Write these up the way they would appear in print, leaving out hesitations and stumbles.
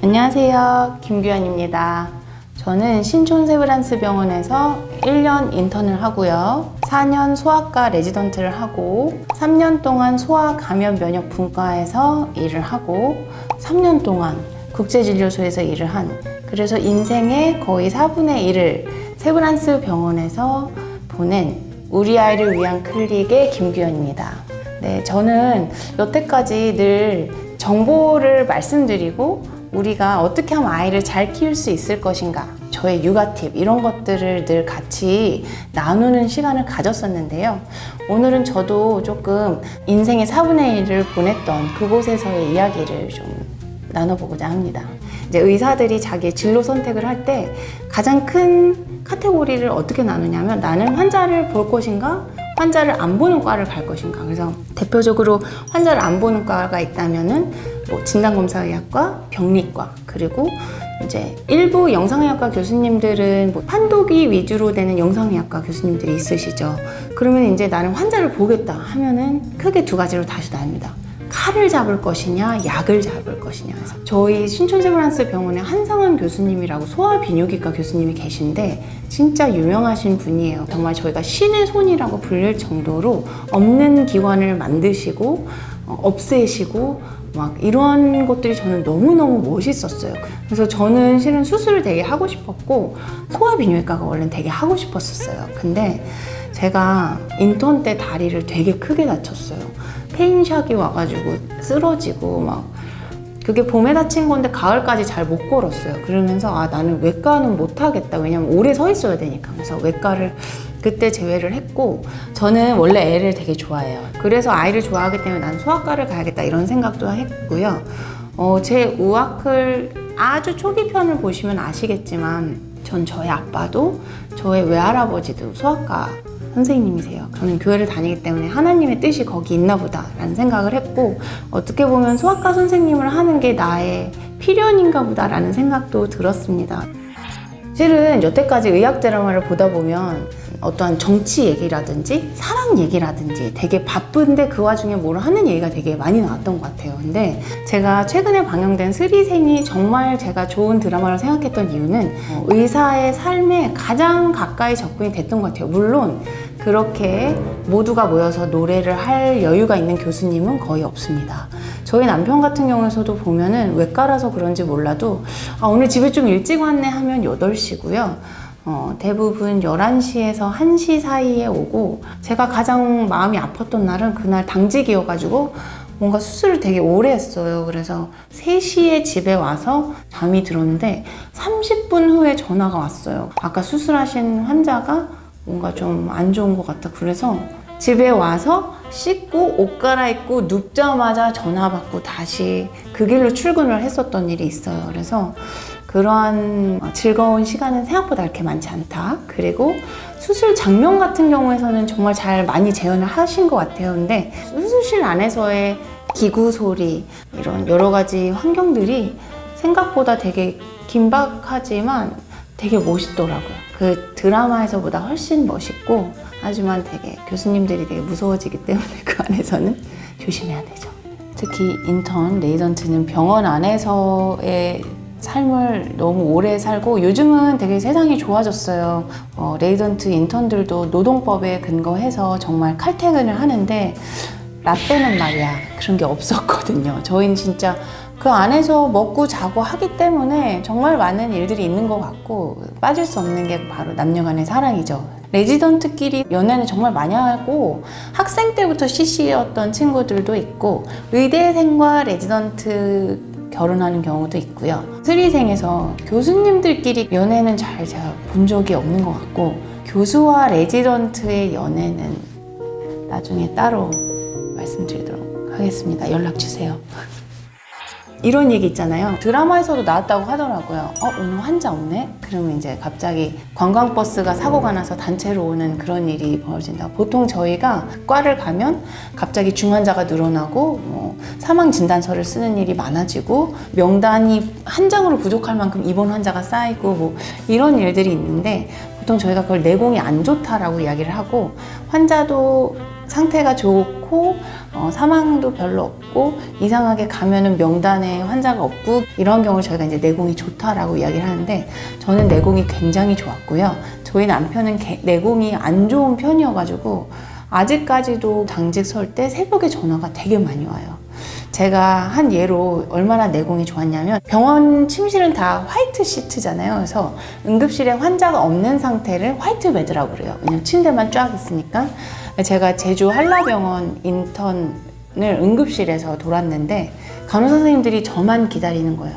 안녕하세요, 김규현입니다. 저는 신촌세브란스 병원에서 1년 인턴을 하고요, 4년 소아과 레지던트를 하고 3년 동안 소아감염면역분과에서 일을 하고 3년 동안 국제진료소에서 일을 한, 그래서 인생의 거의 4분의 1을 세브란스 병원에서 보낸 우리 아이를 위한 클릭의 김규현입니다. 네, 저는 여태까지 늘 정보를 말씀드리고 우리가 어떻게 하면 아이를 잘 키울 수 있을 것인가, 저의 육아 팁 이런 것들을 늘 같이 나누는 시간을 가졌었는데요. 오늘은 저도 조금 인생의 4분의 1을 보냈던 그곳에서의 이야기를 좀 나눠보고자 합니다. 이제 의사들이 자기의 진로 선택을 할 때 가장 큰 카테고리를 어떻게 나누냐면, 나는 환자를 볼 것인가, 환자를 안 보는 과를 갈 것인가. 그래서 대표적으로 환자를 안 보는 과가 있다면은 뭐 진단검사의학과, 병리과, 그리고 이제 일부 영상의학과 교수님들은 뭐 판독이 위주로 되는 영상의학과 교수님들이 있으시죠. 그러면 이제 나는 환자를 보겠다 하면은 크게 두 가지로 다시 나뉩니다. 칼을 잡을 것이냐, 약을 잡을 것이냐. 저희 신촌세브란스 병원에 한상원 교수님이라고 소아비뇨기과 교수님이 계신데 진짜 유명하신 분이에요. 정말 저희가 신의 손이라고 불릴 정도로 없는 기관을 만드시고 없애시고 막 이런 것들이 저는 너무너무 멋있었어요. 그래서 저는 실은 수술을 되게 하고 싶었고 소아비뇨기과가 원래는 되게 하고 싶었었어요. 근데 제가 인턴 때 다리를 되게 크게 다쳤어요. 페인샥이 와가지고 쓰러지고 막, 그게 봄에 다친 건데 가을까지 잘 못 걸었어요. 그러면서 아, 나는 외과는 못 하겠다. 왜냐면 오래 서 있어야 되니까. 그래서 외과를 그때 제외를 했고, 저는 원래 애를 되게 좋아해요. 그래서 아이를 좋아하기 때문에 난 소아과를 가야겠다 이런 생각도 했고요. 제 우아클 아주 초기 편을 보시면 아시겠지만 전 저희 아빠도 저의 외할아버지도 소아과 선생님이세요. 저는 교회를 다니기 때문에 하나님의 뜻이 거기 있나 보다 라는 생각을 했고, 어떻게 보면 소아과 선생님을 하는 게 나의 필연인가 보다 라는 생각도 들었습니다. 실은 여태까지 의학 드라마를 보다 보면 어떠한 정치 얘기라든지 사랑 얘기라든지 되게 바쁜데 그 와중에 뭘 하는 얘기가 되게 많이 나왔던 것 같아요. 근데 제가 최근에 방영된 스리생이 정말 제가 좋은 드라마를 생각했던 이유는 의사의 삶에 가장 가까이 접근이 됐던 것 같아요. 물론 그렇게 모두가 모여서 노래를 할 여유가 있는 교수님은 거의 없습니다. 저희 남편 같은 경우에서도 보면은 외과라서 그런지 몰라도 아, 오늘 집에 좀 일찍 왔네 하면 8시고요. 대부분 11시에서 1시 사이에 오고, 제가 가장 마음이 아팠던 날은 그날 당직이어가지고 뭔가 수술을 되게 오래 했어요. 그래서 3시에 집에 와서 잠이 들었는데 30분 후에 전화가 왔어요. 아까 수술하신 환자가 뭔가 좀 안 좋은 것 같다. 그래서 집에 와서 씻고 옷 갈아입고 눕자마자 전화 받고 다시 그 길로 출근을 했었던 일이 있어요. 그래서 그러한 즐거운 시간은 생각보다 그렇게 많지 않다. 그리고 수술 장면 같은 경우에서는 정말 잘 많이 재현을 하신 것 같아요. 근데 수술실 안에서의 기구 소리, 이런 여러 가지 환경들이 생각보다 되게 긴박하지만 되게 멋있더라고요. 그 드라마에서보다 훨씬 멋있고, 하지만 되게 교수님들이 되게 무서워지기 때문에 그 안에서는 조심해야 되죠. 특히 인턴, 레지던트는 병원 안에서의 삶을 너무 오래 살고, 요즘은 되게 세상이 좋아졌어요. 레지던트 인턴들도 노동법에 근거해서 정말 칼퇴근을 하는데, 라떼는 말이야 그런 게 없었거든요. 저희는 진짜 그 안에서 먹고 자고 하기 때문에 정말 많은 일들이 있는 것 같고, 빠질 수 없는 게 바로 남녀간의 사랑이죠. 레지던트끼리 연애는 정말 많이 하고, 학생 때부터 CC였던 친구들도 있고, 의대생과 레지던트 결혼하는 경우도 있고요. 스리생에서 교수님들끼리 연애는 잘 제가 본 적이 없는 것 같고, 교수와 레지던트의 연애는 나중에 따로 말씀드리도록 하겠습니다. 연락 주세요. 이런 얘기 있잖아요. 드라마에서도 나왔다고 하더라고요. 오늘 환자 없네? 그러면 이제 갑자기 관광버스가 사고가 나서 단체로 오는 그런 일이 벌어진다. 보통 저희가 과를 가면 갑자기 중환자가 늘어나고 사망진단서를 쓰는 일이 많아지고, 명단이 한 장으로 부족할 만큼 입원 환자가 쌓이고 이런 일들이 있는데, 보통 저희가 그걸 내공이 안 좋다라고 이야기를 하고, 환자도 상태가 좋고 사망도 별로 없고 이상하게 가면은 명단에 환자가 없고 이런 경우를 저희가 이제 내공이 좋다라고 이야기를 하는데 저는 내공이 굉장히 좋았고요. 저희 남편은 내공이 안 좋은 편이어가지고 아직까지도 당직 설 때 새벽에 전화가 되게 많이 와요. 제가 한 예로 얼마나 내공이 좋았냐면 병원 침실은 다 화이트 시트잖아요. 그래서 응급실에 환자가 없는 상태를 화이트 베드라고 그래요. 왜냐면 침대만 쫙 있으니까. 제가 제주 한라병원 인턴을 응급실에서 돌았는데 간호사 선생님들이 저만 기다리는 거예요.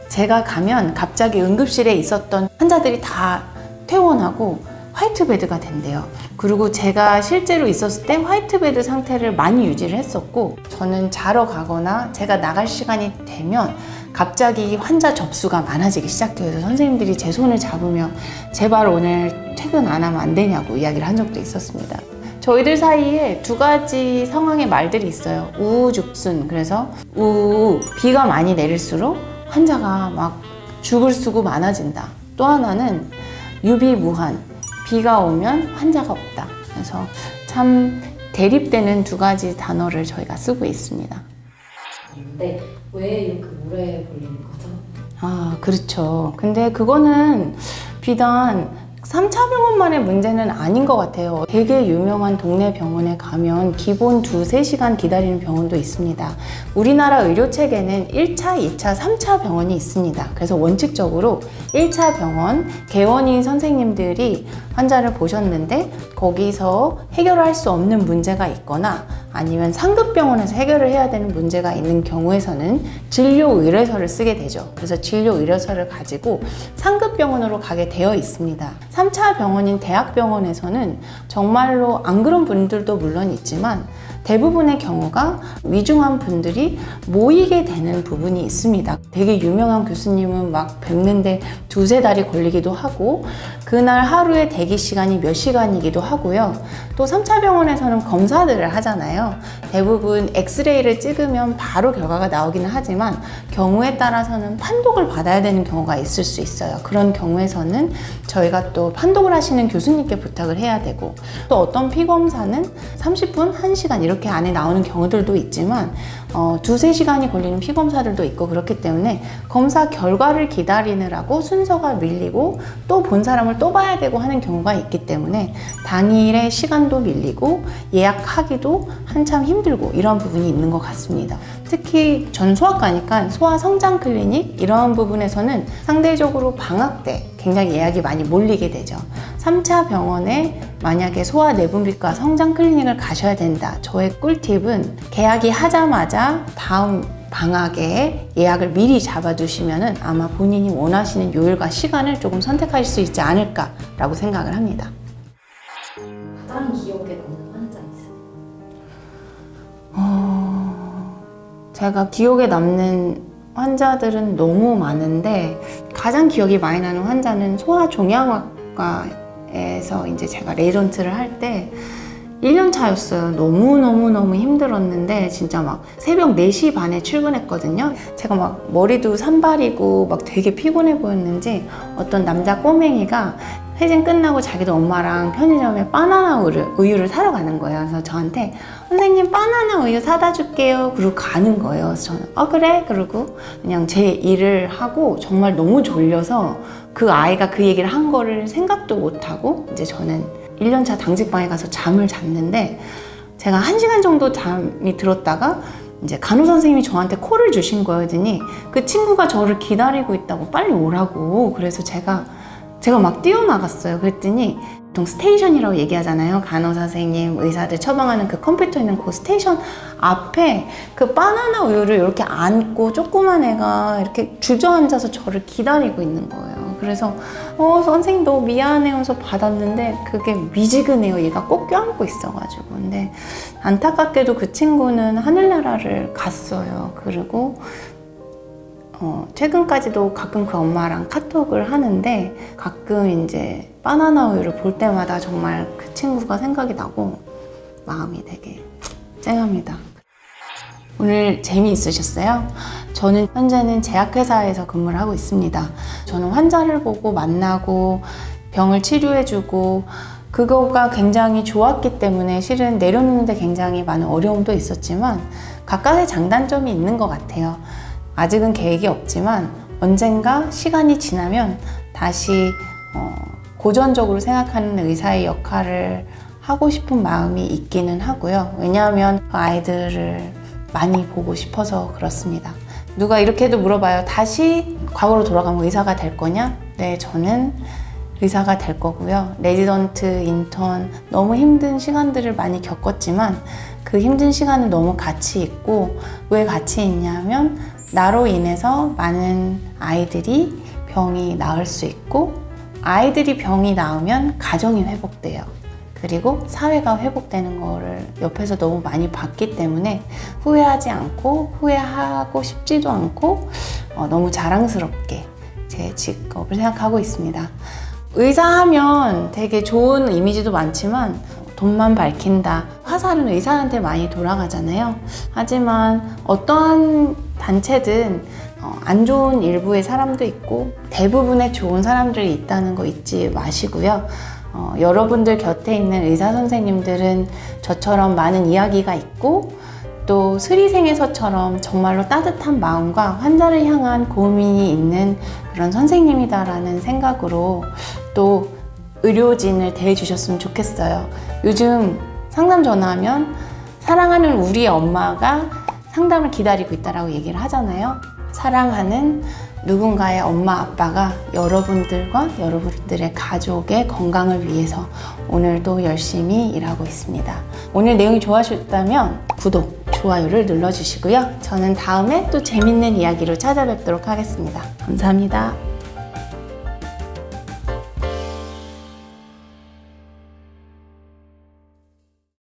제가 가면 갑자기 응급실에 있었던 환자들이 다 퇴원하고 화이트 베드가 된대요. 그리고 제가 실제로 있었을 때 화이트 베드 상태를 많이 유지를 했었고 저는 자러 가거나 제가 나갈 시간이 되면 갑자기 환자 접수가 많아지기 시작해요. 그래서 선생님들이 제 손을 잡으며 제발 오늘 퇴근 안 하면 안 되냐고 이야기를 한 적도 있었습니다. 저희들 사이에 두 가지 상황의 말들이 있어요. 우후죽순. 그래서 비가 많이 내릴수록 환자가 막 죽을 수고 많아진다. 또 하나는 유비무한. 비가 오면 환자가 없다. 그래서 참 대립되는 두 가지 단어를 저희가 쓰고 있습니다. 근데 왜 이렇게 오래 걸리는 거죠? 아, 그렇죠. 근데 그거는 비단 3차 병원만의 문제는 아닌 것 같아요. 되게 유명한 동네 병원에 가면 기본 2~3시간 기다리는 병원도 있습니다. 우리나라 의료체계는 1차, 2차, 3차 병원이 있습니다. 그래서 원칙적으로 1차 병원 개원인 선생님들이 환자를 보셨는데 거기서 해결할 수 없는 문제가 있거나 아니면 상급병원에서 해결을 해야 되는 문제가 있는 경우에서는 진료의뢰서를 쓰게 되죠. 그래서 진료의뢰서를 가지고 상급병원으로 가게 되어 있습니다. 3차 병원인 대학병원에서는 정말로 안 그런 분들도 물론 있지만 대부분의 경우가 위중한 분들이 모이게 되는 부분이 있습니다. 되게 유명한 교수님은 막 뵙는데 2~3달이 걸리기도 하고 그날 하루에 대기 시간이 몇 시간이기도 하고요. 또 3차 병원에서는 검사들을 하잖아요. 대부분 엑스레이를 찍으면 바로 결과가 나오기는 하지만 경우에 따라서는 판독을 받아야 되는 경우가 있을 수 있어요. 그런 경우에서는 저희가 또 판독을 하시는 교수님께 부탁을 해야 되고 또 어떤 피검사는 30분, 1시간 이렇게 안에 나오는 경우들도 있지만 2~3시간이 걸리는 피검사들도 있고 그렇기 때문에 검사 결과를 기다리느라고 순서가 밀리고 또 본 사람을 또 봐야 되고 하는 경우가 있기 때문에 당일의 시간도 밀리고 예약하기도 한참 힘들고 이런 부분이 있는 것 같습니다. 특히 전 소아과니까 소아성장 클리닉 이런 부분에서는 상대적으로 방학 때 굉장히 예약이 많이 몰리게 되죠. 3차 병원에 만약에 소아내분비과 성장 클리닉을 가셔야 된다. 저의 꿀팁은 계약이 하자마자 다음 방학에 예약을 미리 잡아두시면 아마 본인이 원하시는 요일과 시간을 조금 선택하실 수 있지 않을까라고 생각을 합니다. 가장 기억에 남는 환자 있어요? 제가 기억에 남는 환자들은 너무 많은데 가장 기억이 많이 나는 환자는 소아종양학과에서 이제 제가 레지던트를 할 때 1년 차였어요. 너무너무 힘들었는데 진짜 막 새벽 4시 반에 출근했거든요. 제가 막 머리도 산발이고 막 되게 피곤해 보였는지 어떤 남자 꼬맹이가 회진 끝나고 자기도 엄마랑 편의점에 바나나 우유를 사러 가는 거예요. 그래서 저한테 선생님 바나나 우유 사다 줄게요. 그러고 가는 거예요. 그래서 저는 그래? 그러고 그냥 제 일을 하고 정말 너무 졸려서 그 아이가 그 얘기를 한 거를 생각도 못하고 이제 저는 1년차 당직방에 가서 잠을 잤는데 제가 1시간 정도 잠이 들었다가 이제 간호사 선생님이 저한테 콜을 주신 거였더니 그 친구가 저를 기다리고 있다고 빨리 오라고. 그래서 제가 막 뛰어나갔어요. 그랬더니 보통 스테이션이라고 얘기하잖아요. 간호사 선생님, 의사들 처방하는 그 컴퓨터 있는 그 스테이션 앞에 그 바나나 우유를 이렇게 안고 조그만 애가 이렇게 주저앉아서 저를 기다리고 있는 거예요. 그래서 선생님 너무 미안해요 해서 받았는데 그게 미지근해요. 얘가 꼭 껴안고 있어가지고. 근데 안타깝게도 그 친구는 하늘나라를 갔어요. 그리고 최근까지도 가끔 그 엄마랑 카톡을 하는데 가끔 이제 바나나 우유를 볼 때마다 정말 그 친구가 생각이 나고 마음이 되게 찡합니다. 오늘 재미있으셨어요? 저는 현재는 제약회사에서 근무를 하고 있습니다. 저는 환자를 보고 만나고 병을 치료해주고 그거가 굉장히 좋았기 때문에 실은 내려놓는데 굉장히 많은 어려움도 있었지만 각각의 장단점이 있는 것 같아요. 아직은 계획이 없지만 언젠가 시간이 지나면 다시 고전적으로 생각하는 의사의 역할을 하고 싶은 마음이 있기는 하고요. 왜냐하면 아이들을 많이 보고 싶어서 그렇습니다. 누가 이렇게도 물어봐요. 다시 과거로 돌아가면 의사가 될 거냐? 네, 저는 의사가 될 거고요. 레지던트, 인턴 너무 힘든 시간들을 많이 겪었지만 그 힘든 시간은 너무 가치 있고, 왜 가치 있냐면 나로 인해서 많은 아이들이 병이 나을 수 있고, 아이들이 병이 나으면 가정이 회복돼요. 그리고 사회가 회복되는 거를 옆에서 너무 많이 봤기 때문에 후회하지 않고 후회하고 싶지도 않고 너무 자랑스럽게 제 직업을 생각하고 있습니다. 의사하면 되게 좋은 이미지도 많지만 돈만 밝힌다. 화살은 의사한테 많이 돌아가잖아요. 하지만 어떠한 단체든 안 좋은 일부의 사람도 있고 대부분의 좋은 사람들이 있다는 거 잊지 마시고요. 여러분들 곁에 있는 의사 선생님들은 저처럼 많은 이야기가 있고 또 스리생에서처럼 정말로 따뜻한 마음과 환자를 향한 고민이 있는 그런 선생님이다라는 생각으로 또 의료진을 대해주셨으면 좋겠어요. 요즘 상담 전화하면 사랑하는 우리 엄마가 상담을 기다리고 있다라고 얘기를 하잖아요. 사랑하는 누군가의 엄마, 아빠가 여러분들과 여러분들의 가족의 건강을 위해서 오늘도 열심히 일하고 있습니다. 오늘 내용이 좋아하셨다면 구독, 좋아요를 눌러주시고요. 저는 다음에 또 재밌는 이야기로 찾아뵙도록 하겠습니다. 감사합니다.